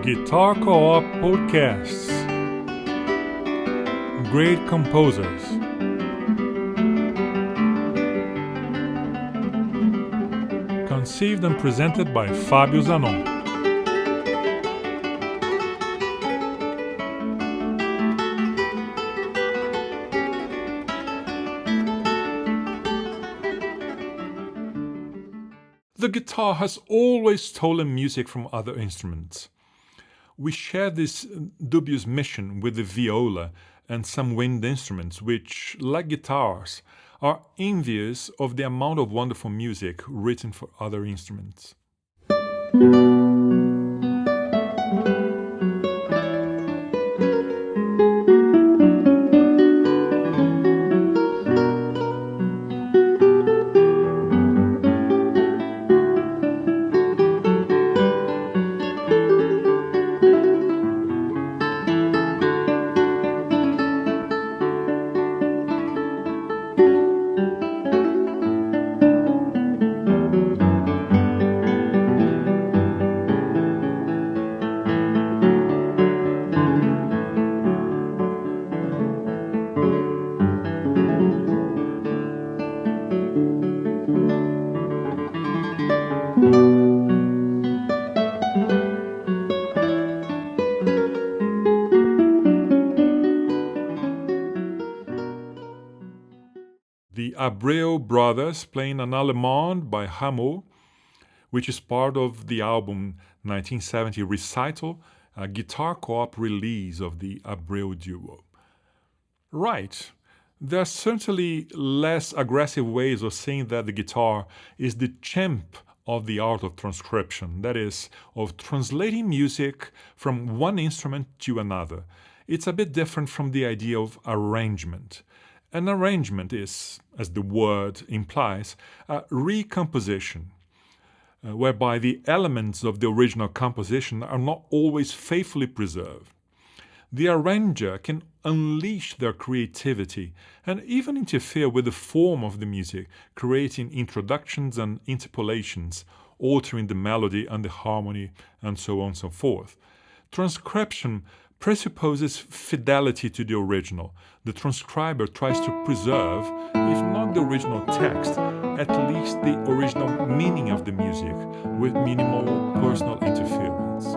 Guitar Co-op Podcasts. Great composers. Conceived and presented by Fabio Zanon. The guitar has always stolen music from other instruments. We share this dubious mission with the viola and some wind instruments which, like guitars, are envious of the amount of wonderful music written for other instruments. The Abreu brothers playing an Allemande by Rameau, which is part of the album 1970 Recital, a guitar co-op release of the Abreu duo. Right, there are certainly less aggressive ways of saying that the guitar is the champ of the art of transcription, that is, of translating music from one instrument to another. It's a bit different from the idea of arrangement. An arrangement is, as the word implies, a recomposition, whereby the elements of the original composition are not always faithfully preserved. The arranger can unleash their creativity and even interfere with the form of the music, creating introductions and interpolations, altering the melody and the harmony, and so on and so forth. Transcription presupposes fidelity to the original. The transcriber tries to preserve, if not the original text, at least the original meaning of the music, with minimal personal interference.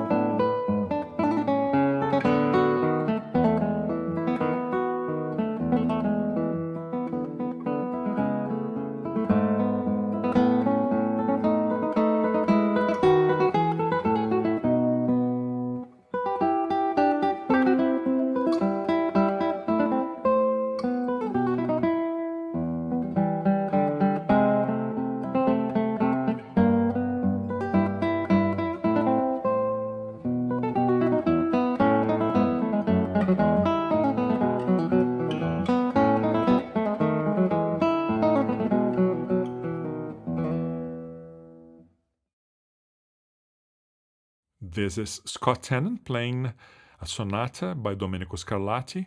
This is Scott Tennant playing a sonata by Domenico Scarlatti,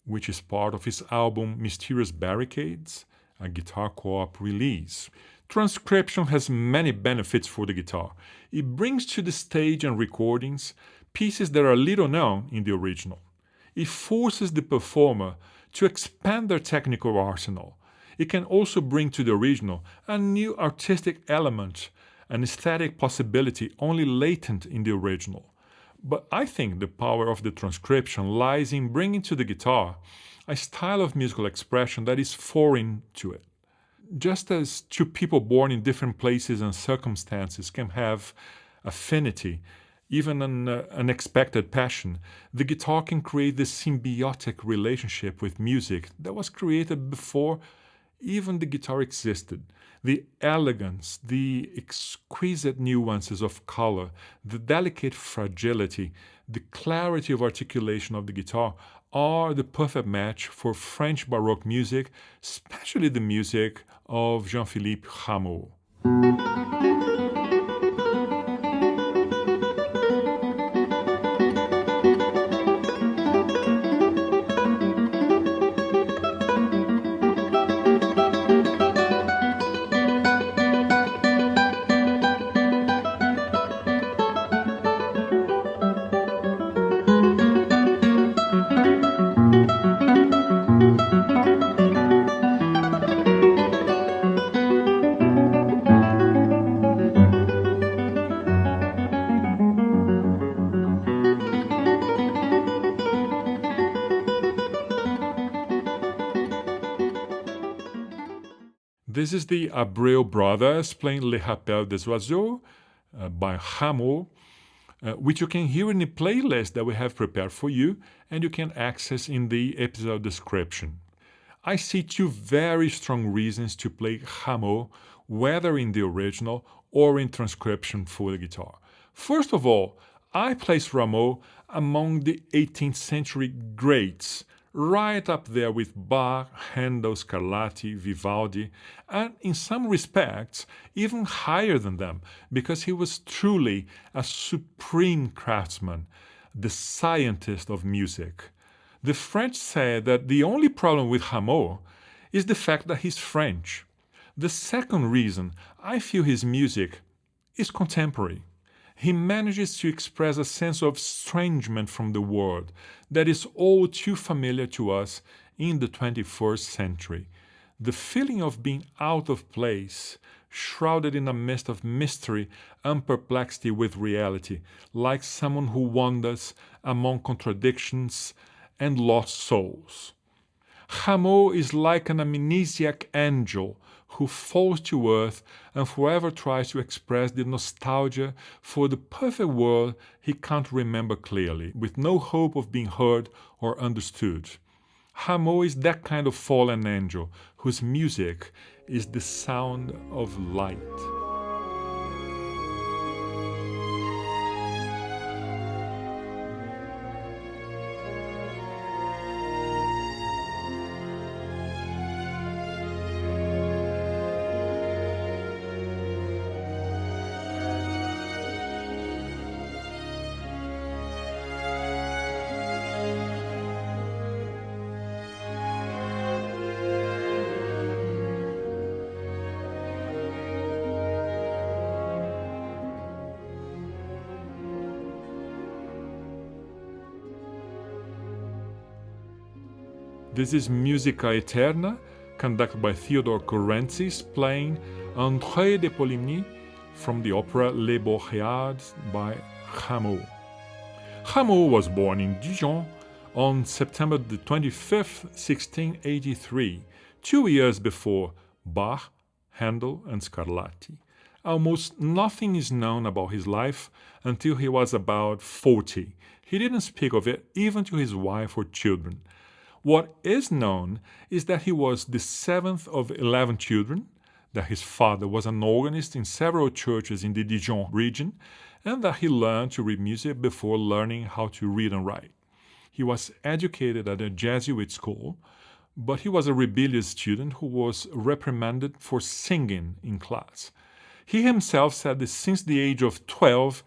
which is part of his album Mysterious Barricades, a guitar co-op release. Transcription has many benefits for the guitar. It brings to the stage and recordings pieces that are little known in the original. It forces the performer to expand their technical arsenal. It can also bring to the original a new artistic element, an aesthetic possibility only latent in the original. But I think the power of the transcription lies in bringing to the guitar a style of musical expression that is foreign to it. Just as two people born in different places and circumstances can have affinity, even an unexpected passion, the guitar can create this symbiotic relationship with music that was created before even the guitar existed. The elegance, the exquisite nuances of color, the delicate fragility, the clarity of articulation of the guitar are the perfect match for French Baroque music, especially the music of Jean-Philippe Rameau. This is the Abreu brothers playing Le Rappel des Oiseaux by Rameau, which you can hear in the playlist that we have prepared for you and you can access in the episode description. I see two very strong reasons to play Rameau, whether in the original or in transcription for the guitar. First of all, I place Rameau among the 18th century greats, right up there with Bach, Handel, Scarlatti, Vivaldi, and in some respects, even higher than them, because he was truly a supreme craftsman, the scientist of music. The French say that the only problem with Rameau is the fact that he's French. The second reason I feel his music is contemporary. He manages to express a sense of estrangement from the world that is all too familiar to us in the 21st century. The feeling of being out of place, shrouded in a mist of mystery and perplexity with reality, like someone who wanders among contradictions and lost souls. Rameau is like an amnesiac angel who falls to earth and forever tries to express the nostalgia for the perfect world he can't remember clearly, with no hope of being heard or understood. Rameau is that kind of fallen angel whose music is the sound of light. This is Musica Eterna, conducted by Theodore Courentzis, playing Entrée de Polymnie from the opera Les Boréades by Rameau. Rameau was born in Dijon on September the 25th, 1683, 2 years before Bach, Handel, and Scarlatti. Almost nothing is known about his life until he was about 40. He didn't speak of it even to his wife or children. What is known is that he was the seventh of 11 children, that his father was an organist in several churches in the Dijon region, and that he learned to read music before learning how to read and write. He was educated at a Jesuit school, but he was a rebellious student who was reprimanded for singing in class. He himself said that since the age of 12,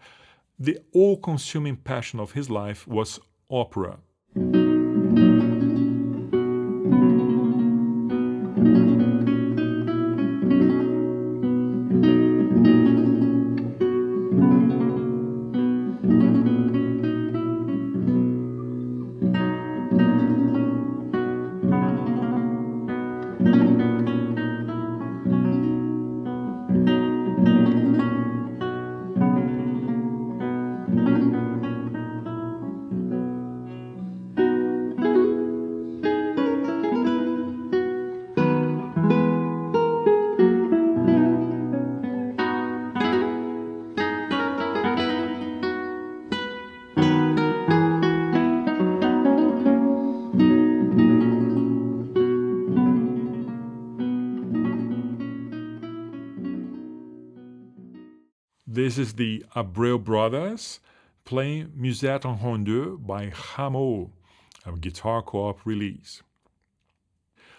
the all-consuming passion of his life was opera. This is the Abreu brothers playing Musette en Rondeau by Rameau, a GuitarCoop release.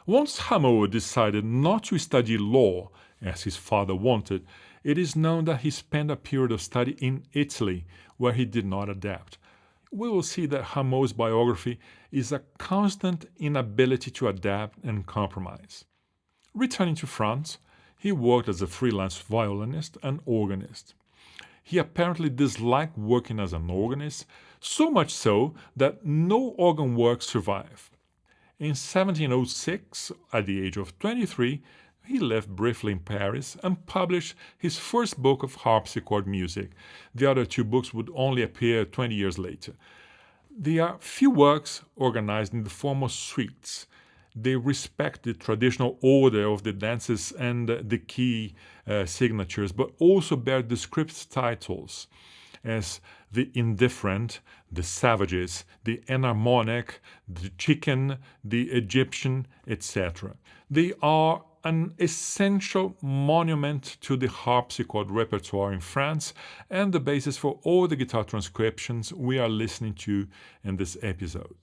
Once Rameau decided not to study law, as his father wanted, it is known that he spent a period of study in Italy, where he did not adapt. We will see that Rameau's biography is a constant inability to adapt and compromise. Returning to France, he worked as a freelance violinist and organist. He apparently disliked working as an organist, so much so that no organ work survived. In 1706, at the age of 23, he lived briefly in Paris and published his first book of harpsichord music. The other two books would only appear 20 years later. They are few works organized in the form of suites, They respect the traditional order of the dances and the key signatures, but also bear descriptive titles as the indifferent, the savages, the enharmonic, the chicken, the Egyptian, etc. They are an essential monument to the harpsichord repertoire in France and the basis for all the guitar transcriptions we are listening to in this episode.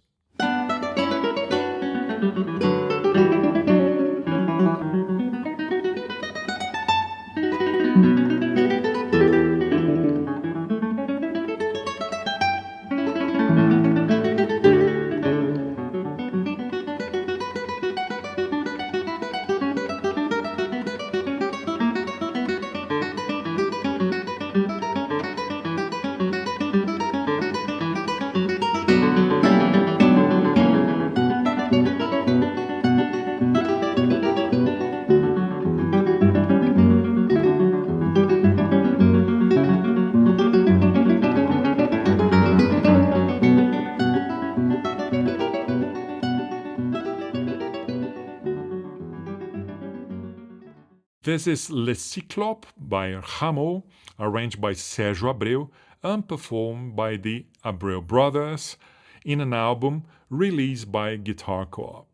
This is Le Cyclope by Rameau, arranged by Sérgio Abreu and performed by the Abreu brothers in an album released by GuitarCoop.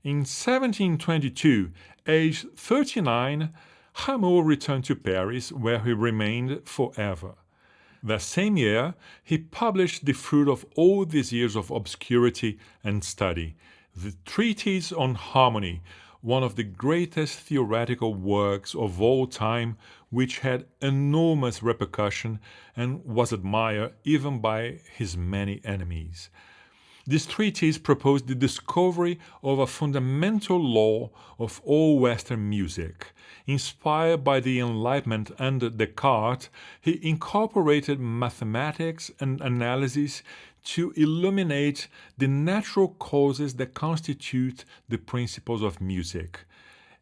In 1722, aged 39, Rameau returned to Paris, where he remained forever. That same year, he published the fruit of all these years of obscurity and study, the Treatise on Harmony, one of the greatest theoretical works of all time, which had enormous repercussion and was admired even by his many enemies. This treatise proposed the discovery of a fundamental law of all Western music. Inspired by the Enlightenment and Descartes, he incorporated mathematics and analysis to illuminate the natural causes that constitute the principles of music.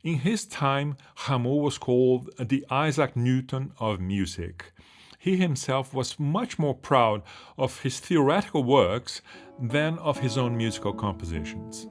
In his time, Rameau was called the Isaac Newton of music. He himself was much more proud of his theoretical works than of his own musical compositions.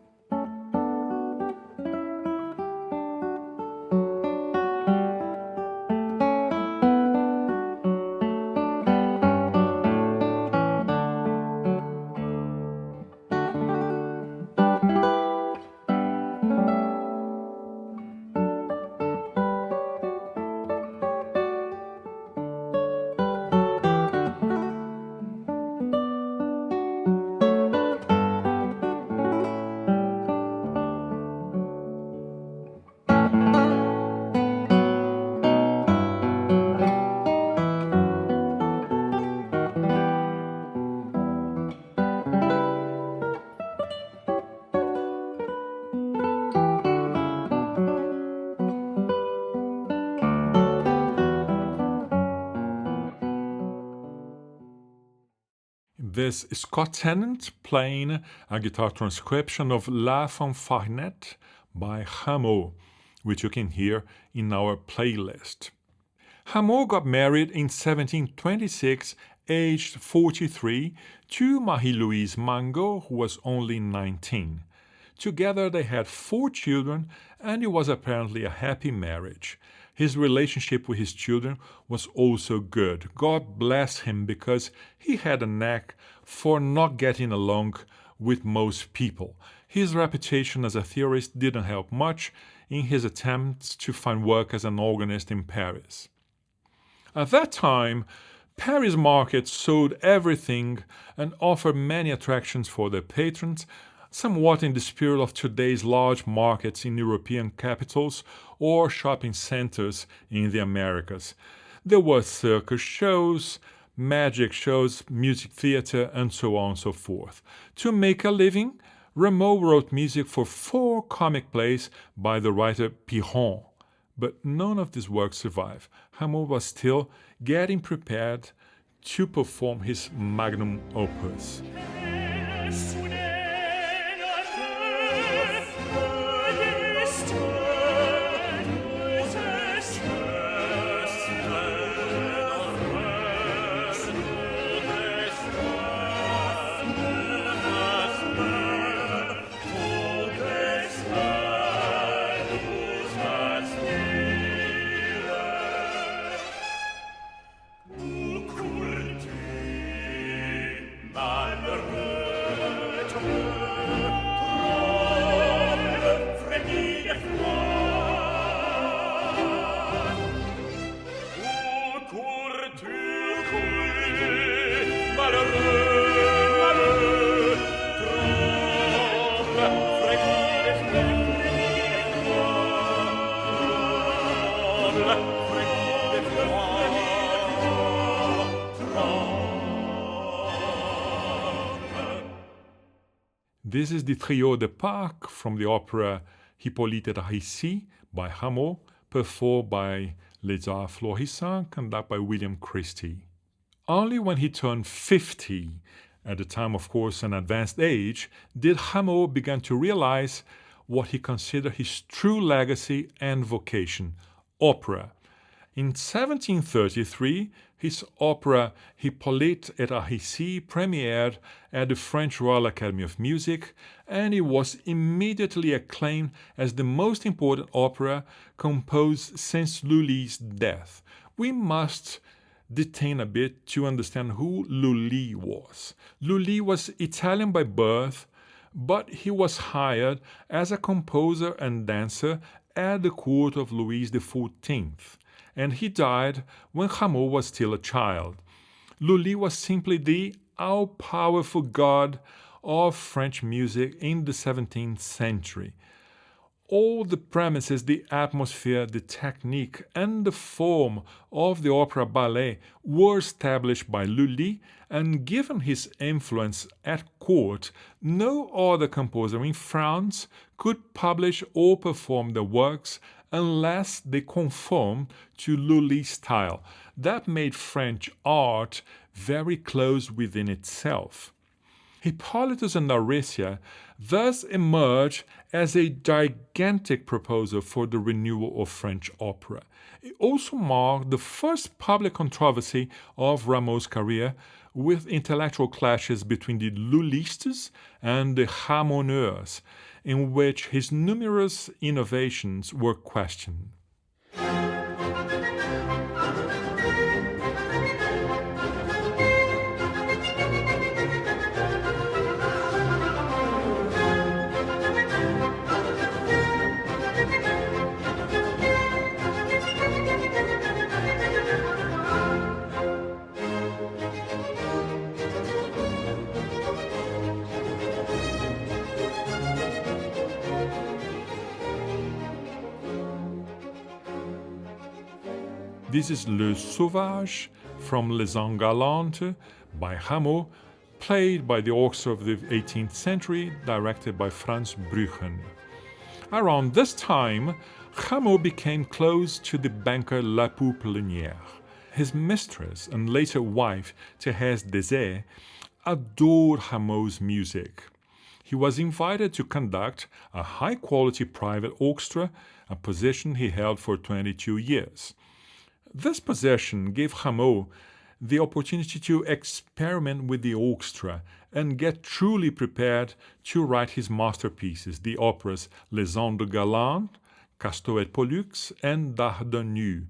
This is Scott Tennant playing a guitar transcription of La Fanfarinette by Rameau, which you can hear in our playlist. Rameau got married in 1726, aged 43, to Marie-Louise Mangot, who was only 19. Together they had 4 children, and it was apparently a happy marriage. His relationship with his children was also good. God bless him, because he had a knack for not getting along with most people. His reputation as a theorist didn't help much in his attempts to find work as an organist in Paris. At that time, Paris market sold everything and offered many attractions for their patrons, somewhat in the spirit of today's large markets in European capitals or shopping centers in the Americas. There were circus shows, magic shows, music theater, and so on and so forth. To make a living, Rameau wrote music for 4 comic plays by the writer Piron, but none of these works survive. Rameau was still getting prepared to perform his magnum opus. This is the Trio de Parc from the opera Hippolyte et Aricie by Rameau, performed by Les Arts Florissants, conducted by William Christie. Only when he turned 50, at the time of course an advanced age, did Rameau begin to realize what he considered his true legacy and vocation, opera. In 1733, his opera Hippolyte et Aricie premiered at the French Royal Academy of Music, and it was immediately acclaimed as the most important opera composed since Lully's death. We must detain a bit to understand who Lully was. Lully was Italian by birth, but he was hired as a composer and dancer at the court of Louis XIV. And he died when Rameau was still a child. Lully was simply the all-powerful god of French music in the 17th century. All the premises, the atmosphere, the technique, and the form of the opera ballet were established by Lully, and given his influence at court, no other composer in France could publish or perform the works unless they conformed to Lully's style. That made French art very close within itself. Hippolytus and Aricie thus emerged as a gigantic proposal for the renewal of French opera. It also marked the first public controversy of Rameau's career, with intellectual clashes between the Lullistes and the Ramoneurs, in which his numerous innovations were questioned. This is Le Sauvage from Les Ans Galantes by Rameau, played by the orchestra of the 18th century, directed by Franz Brüchen. Around this time, Rameau became close to the banker La Pouplinière. His mistress and later wife, Thérèse Desay, adored Rameau's music. He was invited to conduct a high-quality private orchestra, a position he held for 22 years. This position gave Rameau the opportunity to experiment with the orchestra and get truly prepared to write his masterpieces, the operas Les Ans de Galante, Castor et Pollux, and Dardanu.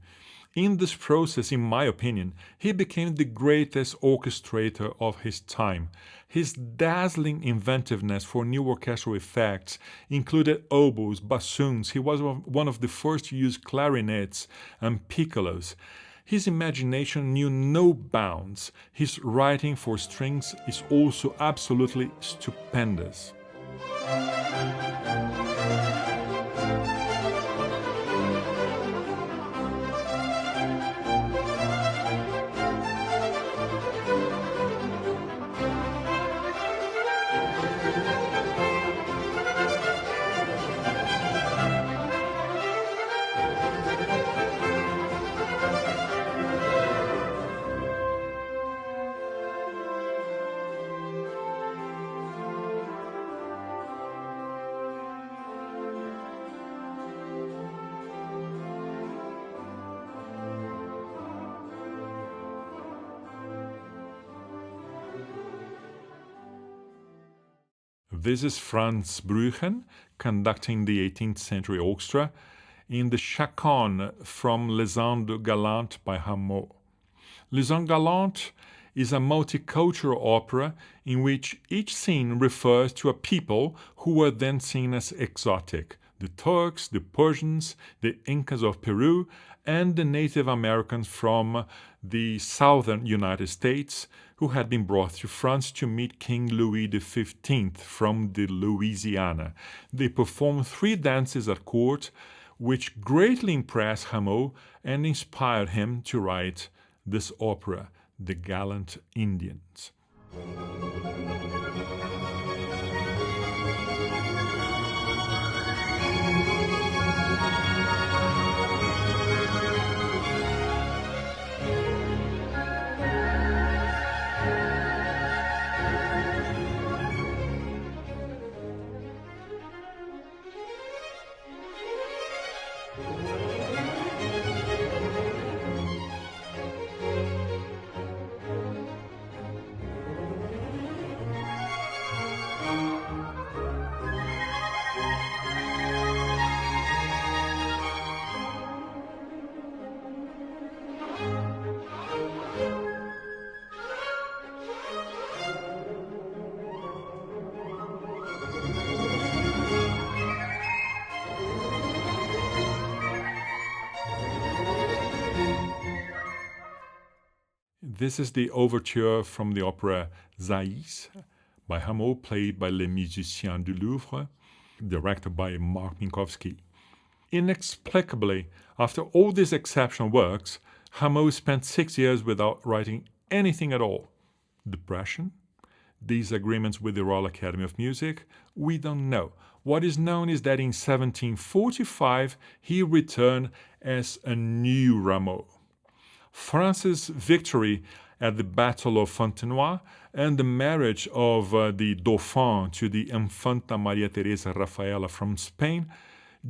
In this process, in my opinion, he became the greatest orchestrator of his time. His dazzling inventiveness for new orchestral effects included oboes, bassoons. He was one of the first to use clarinets and piccolos. His imagination knew no bounds. His writing for strings is also absolutely stupendous. This is Franz Brüchen conducting the 18th century orchestra in the Chaconne from Les Ans de Galante by Rameau. Les Ans Galantes is a multicultural opera in which each scene refers to a people who were then seen as exotic. the Turks, the Persians, the Incas of Peru, and the Native Americans from the southern United States who had been brought to France to meet King Louis XV from the Louisiana. They performed 3 dances at court, which greatly impressed Rameau and inspired him to write this opera, The Gallant Indians. This is the overture from the opera Zaïs by Rameau, played by Les Musiciens du Louvre, directed by Mark Minkowski. Inexplicably, after all these exceptional works, Rameau spent 6 years without writing anything at all. Depression? Disagreements with the Royal Academy of Music? We don't know. What is known is that in 1745 he returned as a new Rameau. France's victory at the Battle of Fontenoy and the marriage of the Dauphin to the Infanta Maria Teresa Rafaela from Spain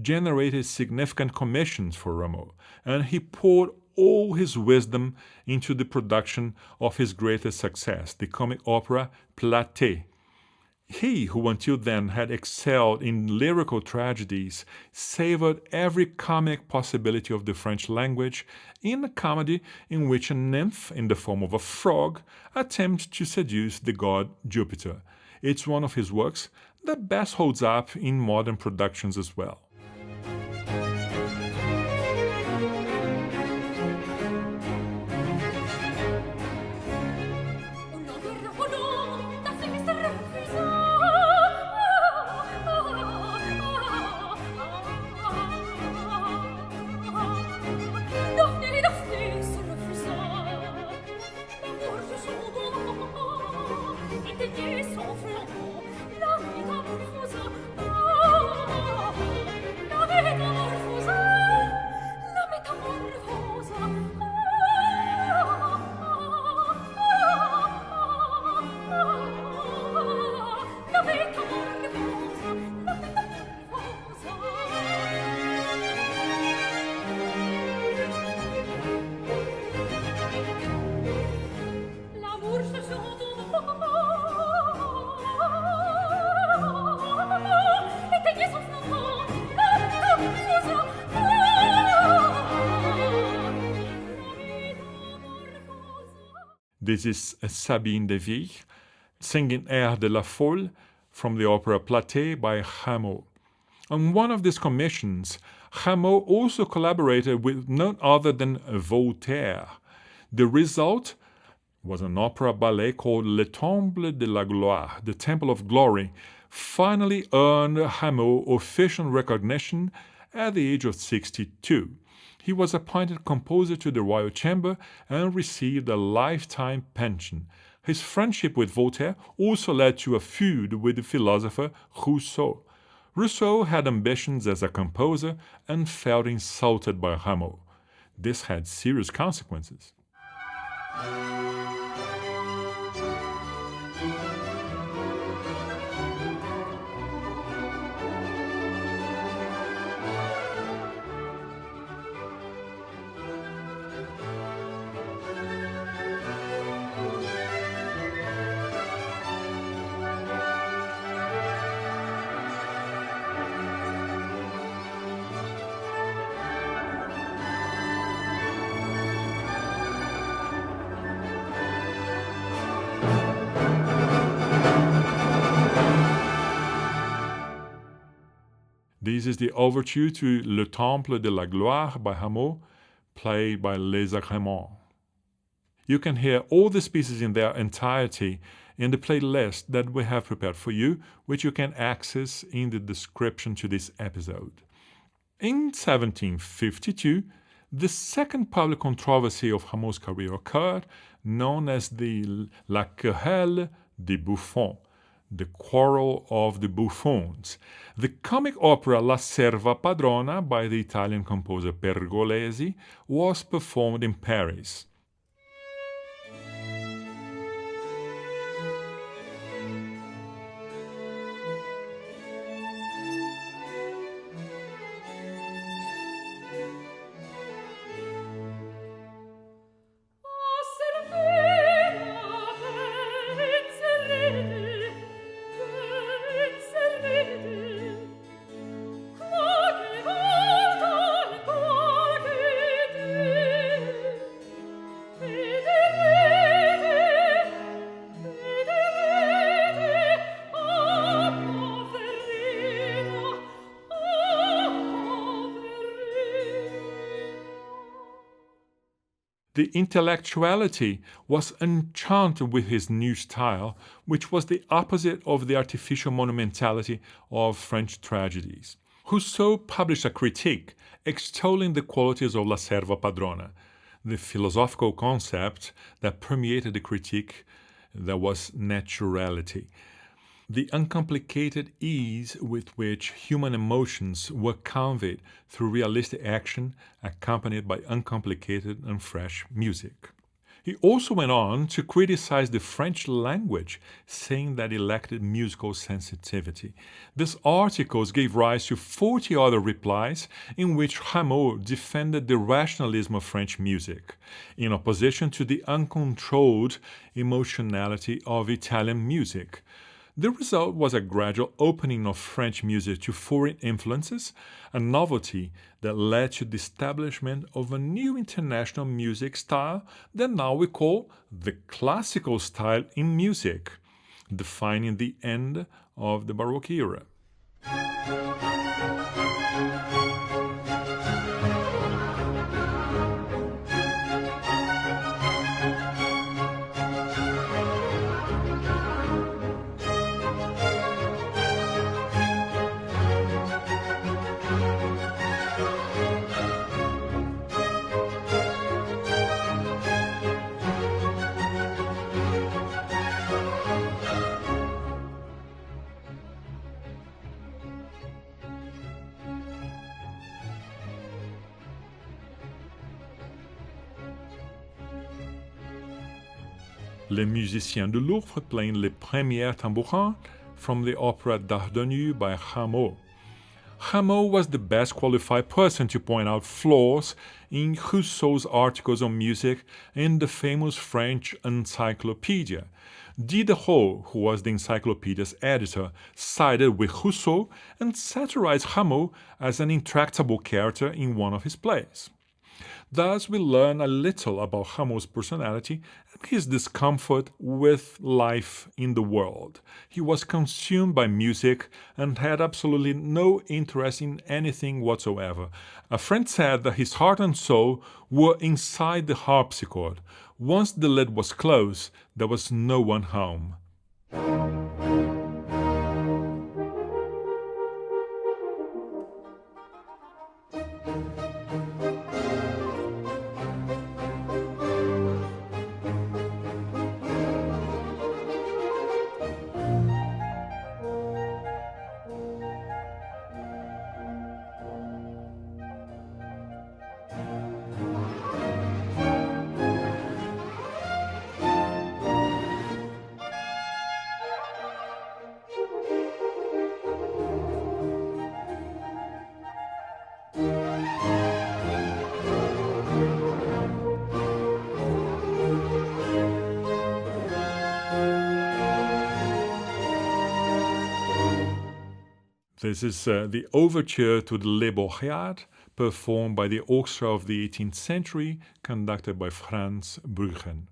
generated significant commissions for Rameau, and he poured all his wisdom into the production of his greatest success, the comic opera Platée. He, who until then had excelled in lyrical tragedies, savored every comic possibility of the French language in a comedy in which a nymph, in the form of a frog, attempts to seduce the god Jupiter. It's one of his works that best holds up in modern productions as well. This is Sabine de Ville singing Air de la Folle from the opera Platée by Rameau. On one of these commissions, Rameau also collaborated with none other than Voltaire. The result was an opera ballet called Le Temple de la Gloire, the Temple of Glory, finally earned Rameau official recognition at the age of 62. He was appointed composer to the Royal Chamber and received a lifetime pension. His friendship with Voltaire also led to a feud with the philosopher Rousseau. Rousseau had ambitions as a composer and felt insulted by Rameau. This had serious consequences. This is the overture to Le Temple de la Gloire by Rameau, played by Les Agréments. You can hear all these pieces in their entirety in the playlist that we have prepared for you, which you can access in the description to this episode. In 1752, the second public controversy of Rameau's career occurred, known as the La Querelle des Buffoons, the quarrel of the buffoons. The comic opera La Serva Padrona by the Italian composer Pergolesi was performed in Paris. The intellectuality was enchanted with his new style, which was the opposite of the artificial monumentality of French tragedies. Rousseau published a critique extolling the qualities of La Serva Padrona, the philosophical concept that permeated the critique that was naturality. The uncomplicated ease with which human emotions were conveyed through realistic action accompanied by uncomplicated and fresh music. He also went on to criticize the French language, saying that it lacked musical sensitivity. These articles gave rise to 40 other replies in which Rameau defended the rationalism of French music, in opposition to the uncontrolled emotionality of Italian music. The result was a gradual opening of French music to foreign influences, a novelty that led to the establishment of a new international music style that now we call the classical style in music, defining the end of the Baroque era. Les Musiciens de Louvre playing Les Premiers Tambourins from the opera Dardanu by Rameau. Rameau was the best qualified person to point out flaws in Rousseau's articles on music in the famous French encyclopedia. Diderot, who was the encyclopedia's editor, sided with Rousseau and satirized Rameau as an intractable character in one of his plays. Thus, we learn a little about Rameau's personality and his discomfort with life in the world. He was consumed by music and had absolutely no interest in anything whatsoever. A friend said that his heart and soul were inside the harpsichord. Once the lid was closed, there was no one home. This is the overture to the Les Bourgeois, performed by the orchestra of the 18th century, conducted by Franz Brüchen.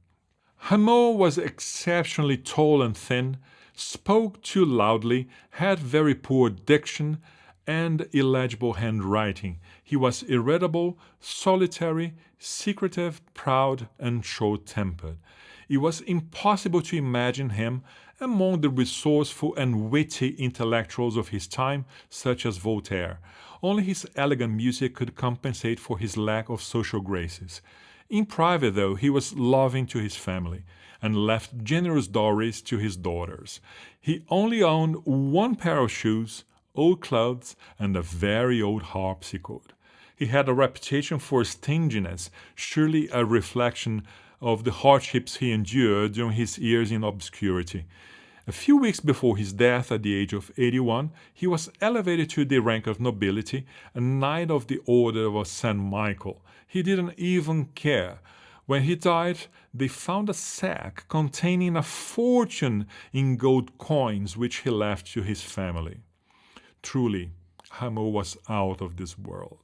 Rameau was exceptionally tall and thin, spoke too loudly, had very poor diction, and illegible handwriting. He was irritable, solitary, secretive, proud, and short-tempered. It was impossible to imagine him among the resourceful and witty intellectuals of his time, such as Voltaire. Only his elegant music could compensate for his lack of social graces. In private, though, he was loving to his family and left generous dowries to his daughters. He only owned one pair of shoes, old clothes, and a very old harpsichord. He had a reputation for stinginess, surely a reflection of the hardships he endured during his years in obscurity. A few weeks before his death at the age of 81, he was elevated to the rank of nobility, a Knight of the Order of St. Michael. He didn't even care. When he died, they found a sack containing a fortune in gold coins which he left to his family. Truly, Rameau was out of this world.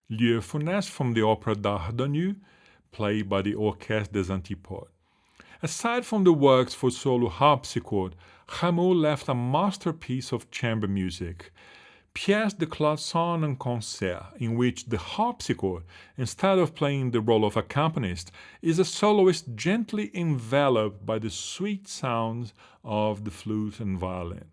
Lieu Funeste from the opera Dardanu, played by the Orchestre des Antipodes. Aside from the works for solo harpsichord, Rameau left a masterpiece of chamber music, Pièce de Clavecin en Concert, in which the harpsichord, instead of playing the role of accompanist, is a soloist gently enveloped by the sweet sounds of the flute and violin.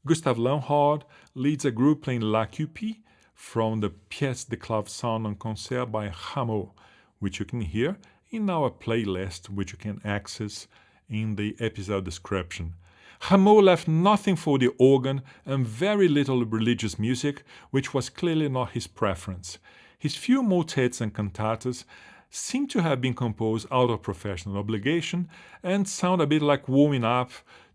Gustave Leonhard leads a group playing La Cupie from the Pièce de Clavecin en Concert by Rameau, which you can hear in our playlist, which you can access in the episode description. Rameau left nothing for the organ and very little religious music, which was clearly not his preference. His few motets and cantatas seem to have been composed out of professional obligation and sound a bit like warming up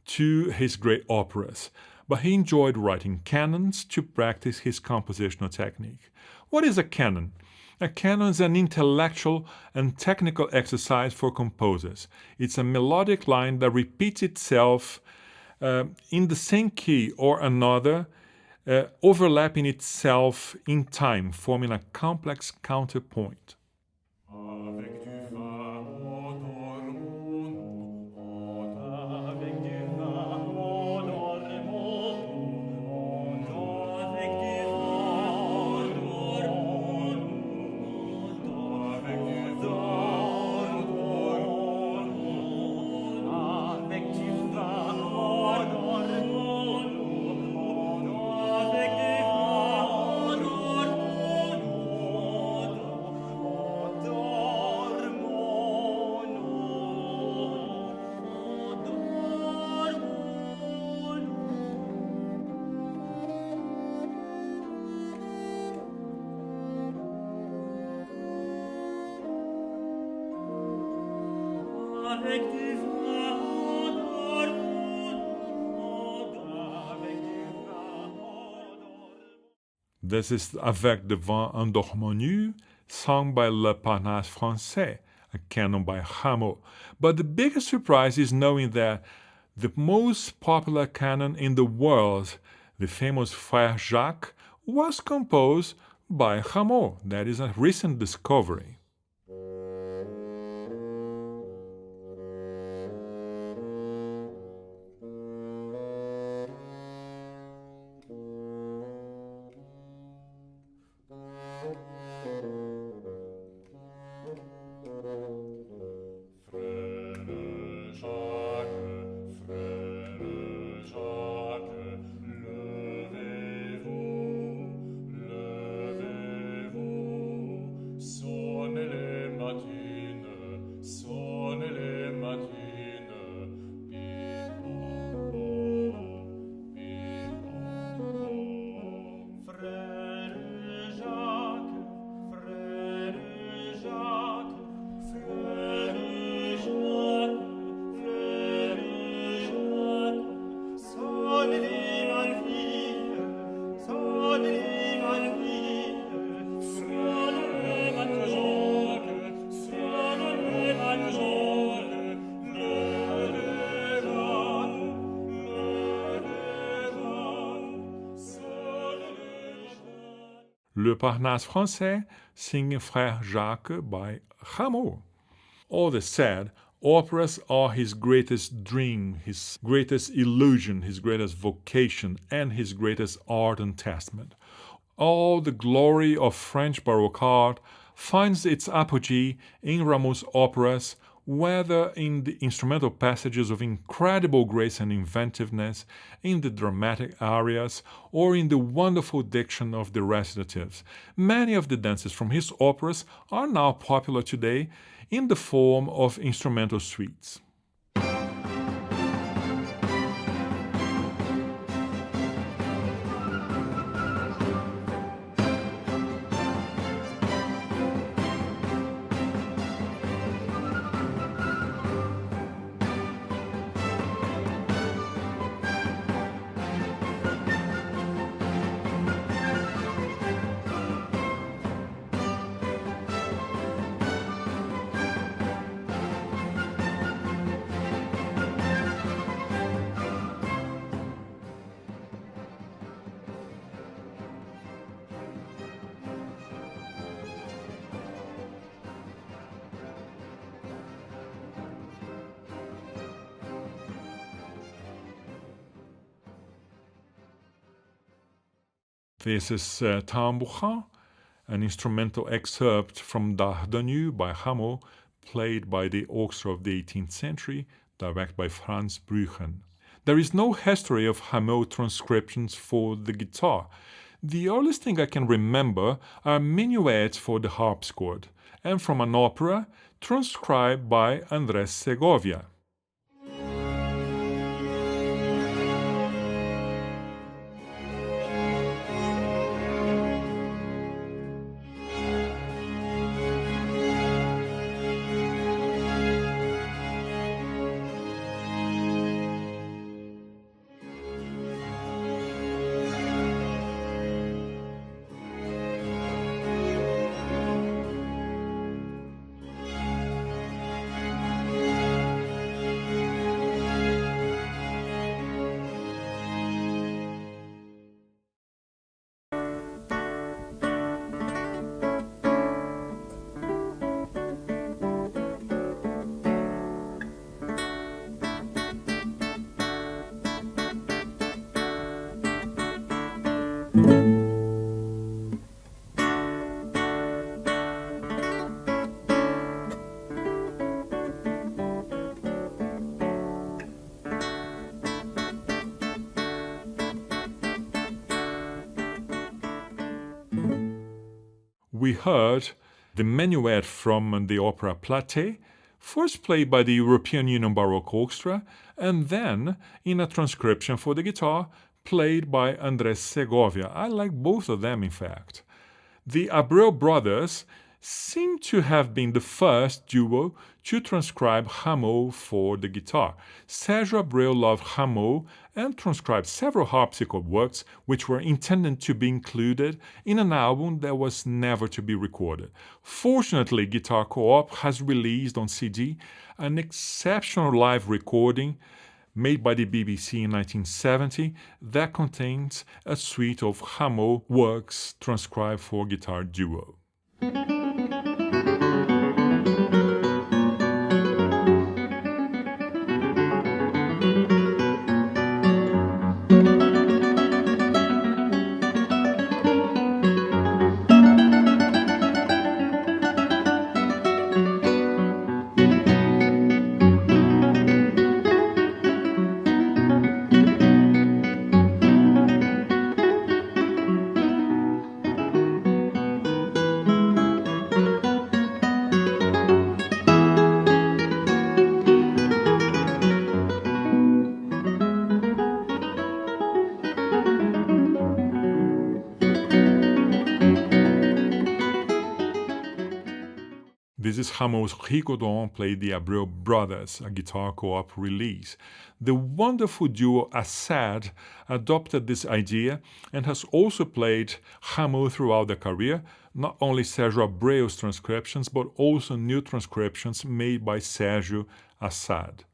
to his great operas. But he enjoyed writing canons to practice his compositional technique. What is a canon? A canon is an intellectual and technical exercise for composers. It's a melodic line that repeats itself in the same key or another, overlapping itself in time, forming a complex counterpoint. This is Avec du vin endormenu, sung by Le Parnasse Français, a canon by Rameau. But the biggest surprise is knowing that the most popular canon in the world, the famous Frère Jacques, was composed by Rameau. That is a recent discovery. Le Parnasse Français, singing Frère Jacques by Rameau. All that said, operas are his greatest dream, his greatest illusion, his greatest vocation, and his greatest art and testament. All the glory of French Baroque art finds its apogee in Rameau's operas, whether in the instrumental passages of incredible grace and inventiveness, in the dramatic arias, or in the wonderful diction of the recitatives. Many of the dances from his operas are now popular today in the form of instrumental suites. This is Tambourin, an instrumental excerpt from Dardanu by Rameau, played by the orchestra of the 18th century, directed by Franz Brüchen. There is no history of Rameau transcriptions for the guitar. The earliest thing I can remember are minuets for the harpsichord, and from an opera transcribed by Andrés Segovia. We heard the minuet from the opera Platée, first played by the European Union Baroque Orchestra, and then in a transcription for the guitar played by Andrés Segovia. I like both of them, in fact. The Abreu brothers seem to have been the first duo to transcribe Rameau for the guitar. Sérgio Abreu loved Rameau and transcribed several harpsichord works which were intended to be included in an album that was never to be recorded. Fortunately, GuitarCoop has released on CD an exceptional live recording made by the BBC in 1970 that contains a suite of Rameau works transcribed for guitar duo. This is Rameau's Rigaudon played the Abreu Brothers, a GuitarCoop release. The wonderful duo Assad adopted this idea and has also played Rameau throughout their career, not only Sérgio Abreu's transcriptions, but also new transcriptions made by Sérgio Assad.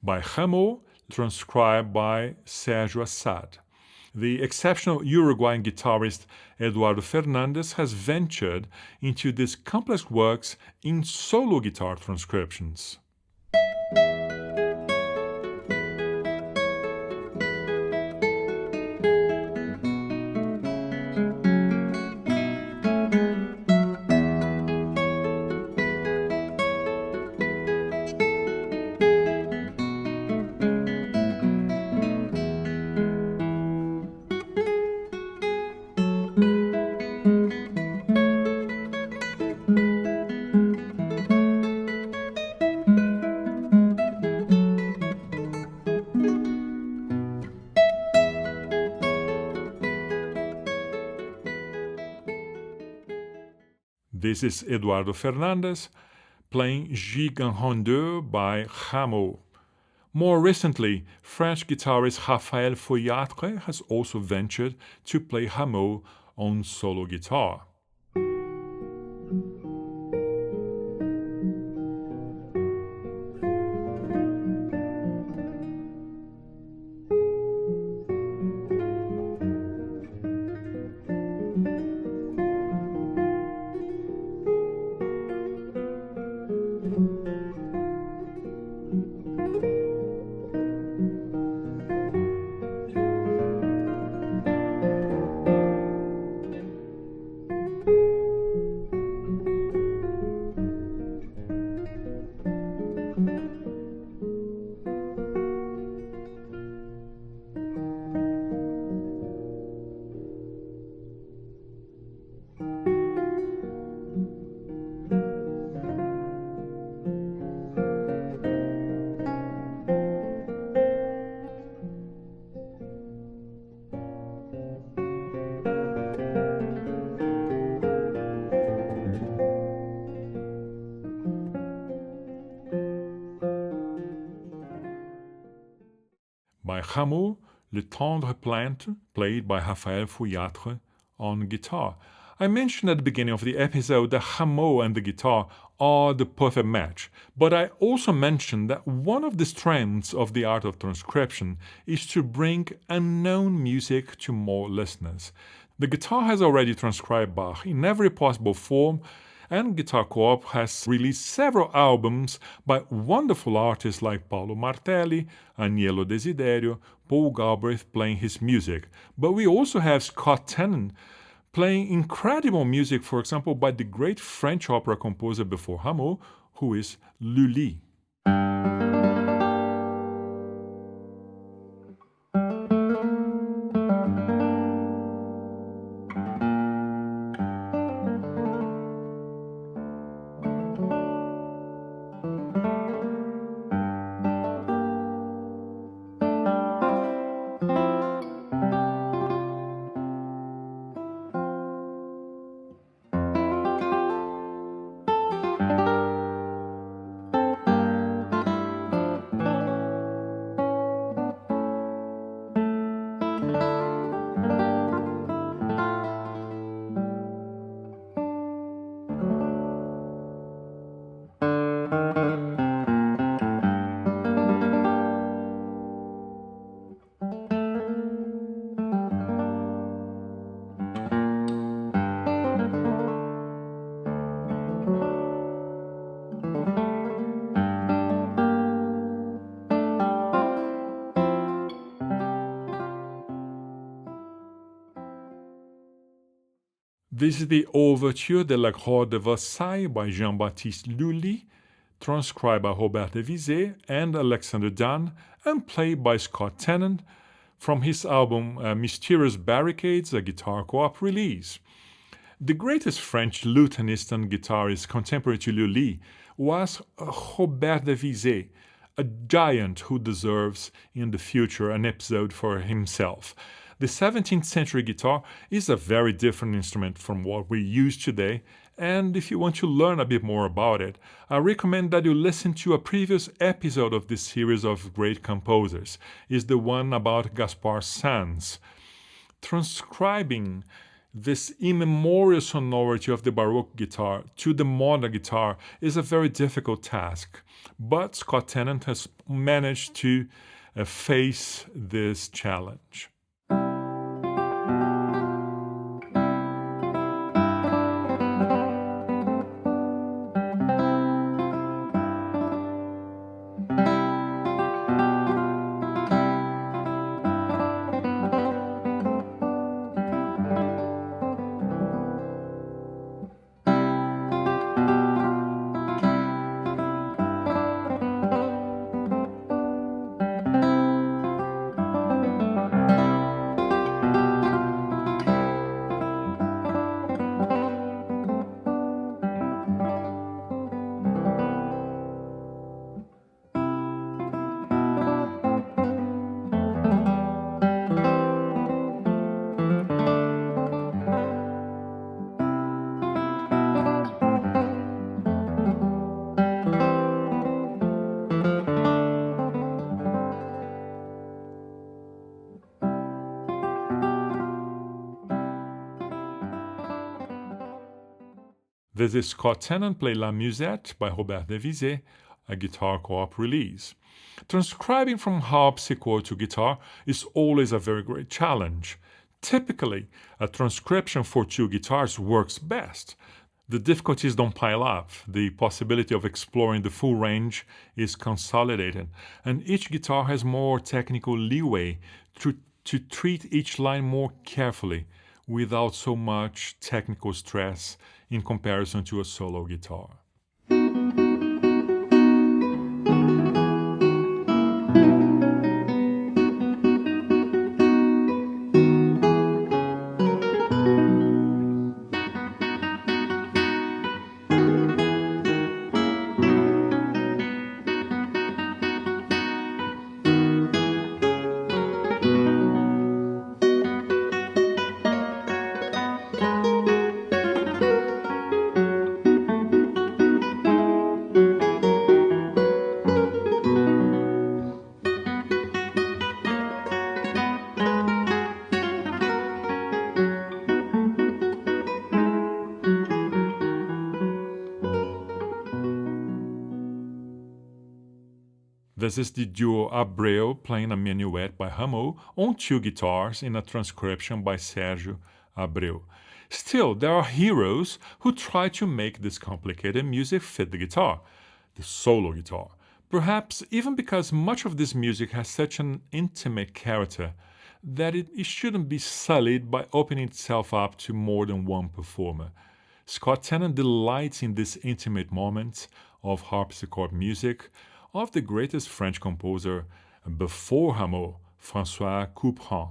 By Rameau, transcribed by Sérgio Assad. The exceptional Uruguayan guitarist Eduardo Fernandes has ventured into these complex works in solo guitar transcriptions. This is Eduardo Fernandes playing Gigue en Rondeur by Rameau. More recently, French guitarist Raphaël Foyatre has also ventured to play Rameau on solo guitar. By Rameau, Le Tendre Plainte, played by Raphaël Foyatre on guitar. I mentioned at the beginning of the episode that Rameau and the guitar are the perfect match, but I also mentioned that one of the strengths of the art of transcription is to bring unknown music to more listeners. The guitar has already transcribed Bach in every possible form, and GuitarCoop has released several albums by wonderful artists like Paolo Martelli, Agnello Desiderio, Paul Galbraith playing his music. But we also have Scott Tennant playing incredible music, for example, by the great French opera composer before Rameau, who is Lully. This is the Overture de la Cour de Versailles by Jean-Baptiste Lully, transcribed by Robert de Vizet and Alexander Dunn, and played by Scott Tennant from his album Mysterious Barricades, a GuitarCoop release. The greatest French lutenist and guitarist contemporary to Lully was Robert de Vizet, a giant who deserves in the future an episode for himself. The 17th century guitar is a very different instrument from what we use today, and if you want to learn a bit more about it, I recommend that you listen to a previous episode of this series of great composers. It's the one about Gaspar Sanz. Transcribing this immemorial sonority of the Baroque guitar to the modern guitar is a very difficult task, but Scott Tennant has managed to face this challenge. This is Scott Tennant play La Musette by Robert de Vizet, a GuitarCoop release. Transcribing from harpsichord to guitar is always a very great challenge. Typically, a transcription for two guitars works best. The difficulties don't pile up, the possibility of exploring the full range is consolidated, and each guitar has more technical leeway to treat each line more carefully, without so much technical stress in comparison to a solo guitar. This is the duo Abreu playing a minuet by Rameau on two guitars in a transcription by Sergio Abreu. Still, there are heroes who try to make this complicated music fit the guitar, the solo guitar. Perhaps even because much of this music has such an intimate character that it shouldn't be sullied by opening itself up to more than one performer. Scott Tennant delights in these intimate moments of harpsichord music of the greatest French composer before Rameau, François Couperin.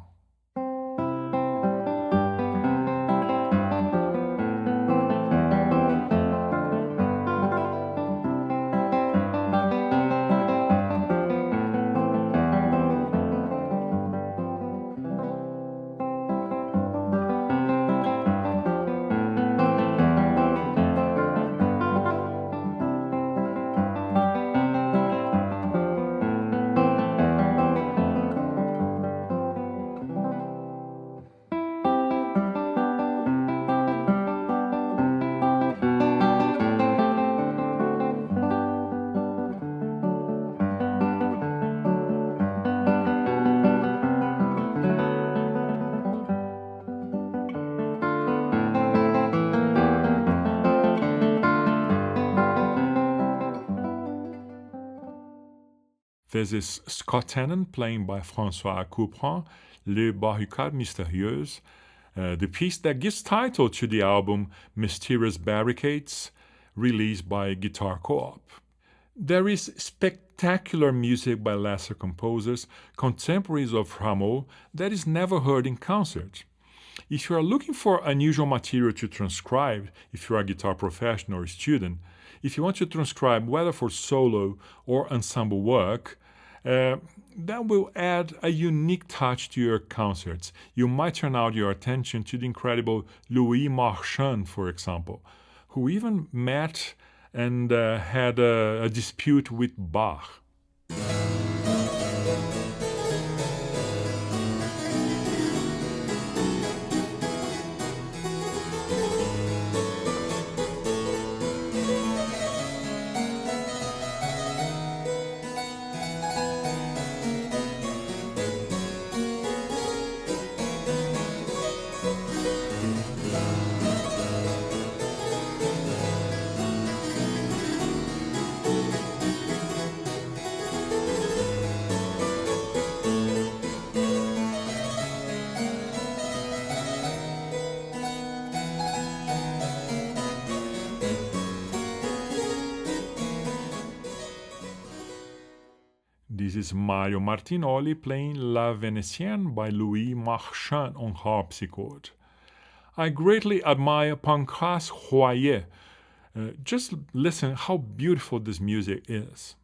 This is Scott Tennant playing by François Couperin, Les Barricades Mystérieuses, the piece that gives title to the album Mysterious Barricades, released by GuitarCoop. There is spectacular music by lesser composers, contemporaries of Rameau, that is never heard in concert. If you are looking for unusual material to transcribe, if you are a guitar professional or student, if you want to transcribe whether for solo or ensemble work, that will add a unique touch to your concerts. You might turn out your attention to the incredible Louis Marchand, for example, who even met and had a dispute with Bach. This is Mario Martinoli playing La Vénitienne by Louis Marchand on harpsichord. I greatly admire Pancras Royer. Just listen how beautiful this music is.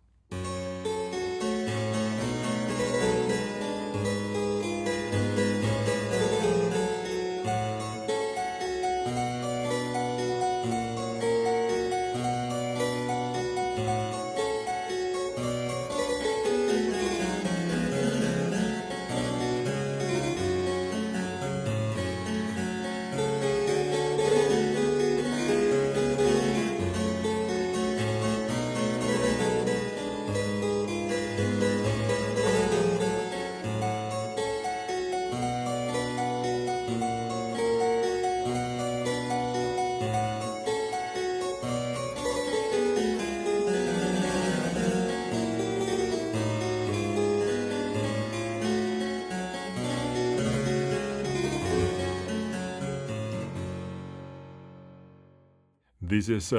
This is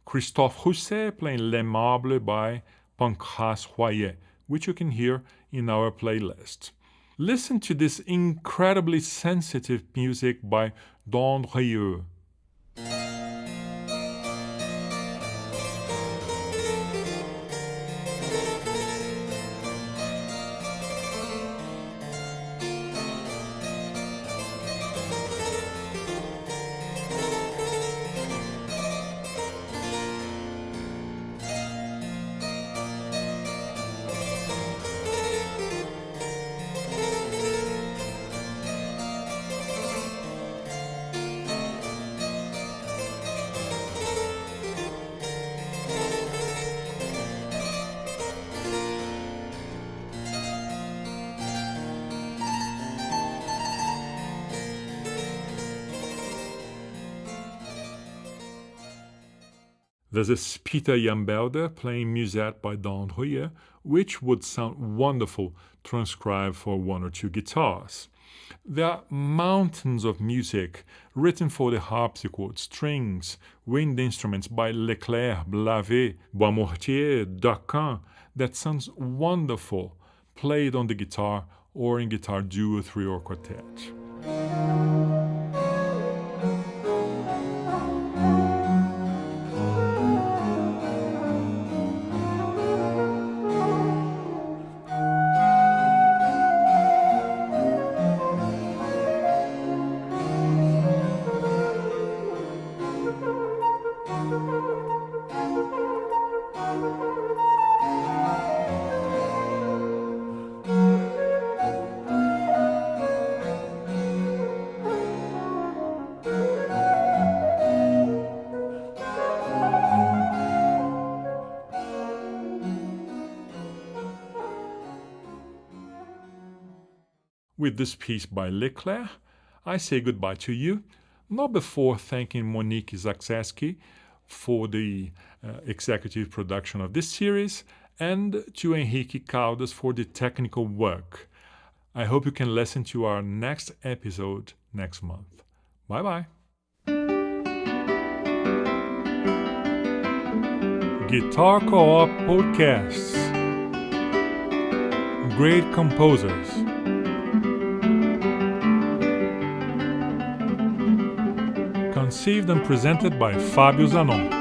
Christophe Rousset playing Les Marbles by Pancras Royer, which you can hear in our playlist. Listen to this incredibly sensitive music by Don Rieu. There's a Spita Jambelder playing Musette by Henrique, which would sound wonderful transcribed for one or two guitars. There are mountains of music written for the harpsichord, strings, wind instruments by Leclerc, Blavet, Boismortier, Daquin that sounds wonderful, played on the guitar or in guitar duo, trio, or quartet. With this piece by Leclerc, I say goodbye to you, not before thanking Monique Zakseski for the executive production of this series and to Henrique Caldas for the technical work. I hope you can listen to our next episode next month. Bye-bye. Guitar Co-op Podcasts. Great composers. Conceived and presented by Fabio Zanon.